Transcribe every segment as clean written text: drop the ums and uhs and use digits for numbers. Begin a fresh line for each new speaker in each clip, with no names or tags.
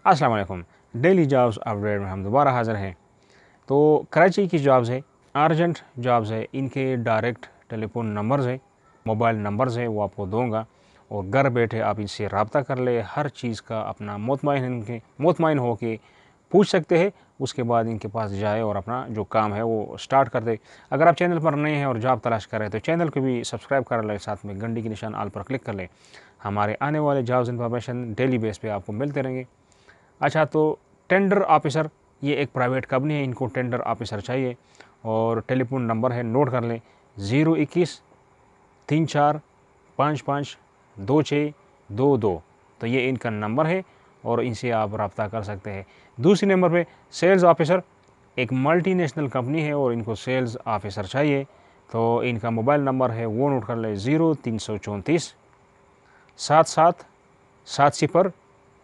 अस्सलाम वालेकुम। Daily jobs update में हम दोबारा हाज़िर हैं। तो कराची की जॉब्स है, अर्जेंट जॉब्स है, इनके डायरेक्ट टेलीफोन नंबर्स है, मोबाइल नंबर्स है, वो आपको दूंगा और घर बैठे आप इनसे रब्ता कर ले। हर चीज़ का अपना मुतमईन हो के पूछ सकते हैं। उसके बाद इनके पास जाए और अपना जो काम है वो स्टार्ट कर दे। अगर आप चैनल पर नए हैं और जॉब तलाश कर रहे हैं तो चैनल को भी सब्सक्राइब कर ले, साथ में घंटी के निशान आल पर क्लिक कर ले। हमारे आने वाले जॉब्स इन्फॉर्मेशन डेली बेस पे आपको मिलते रहेंगे। अच्छा, तो टेंडर ऑफिसर, ये एक प्राइवेट कंपनी है, इनको टेंडर ऑफिसर चाहिए और टेलीफोन नंबर है, नोट कर लें 021 34 55 2622। तो ये इनका नंबर है और इनसे आप रब्ता कर सकते हैं। दूसरे नंबर पे सेल्स ऑफिसर, एक मल्टी नेशनल कंपनी है और इनको सेल्स ऑफिसर चाहिए। तो इनका मोबाइल नंबर है वो नोट कर लें 0334 77 70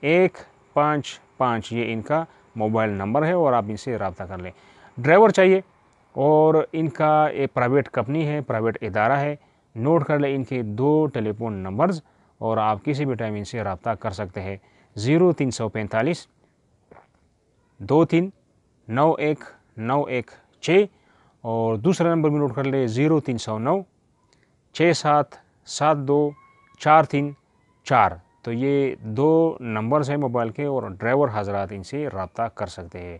155। ये इनका मोबाइल नंबर है और आप इनसे रब्ता कर लें। ड्राइवर चाहिए और इनका एक प्राइवेट कंपनी है, प्राइवेट इदारा है। नोट कर लें इनके 2 टेलीफोन नंबर्स और आप किसी भी टाइम इनसे रब्ता कर सकते हैं 0345 23 91 916 और दूसरा नंबर भी नोट कर ले 0309 67 72 434। तो ये 2 नंबर्स हैं मोबाइल के और ड्राइवर हजरात इनसे रब्ता कर सकते हैं।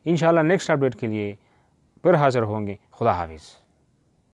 इंशाल्लाह नेक्स्ट अपडेट के लिए फिर हाज़िर होंगे। खुदा हाफिज़।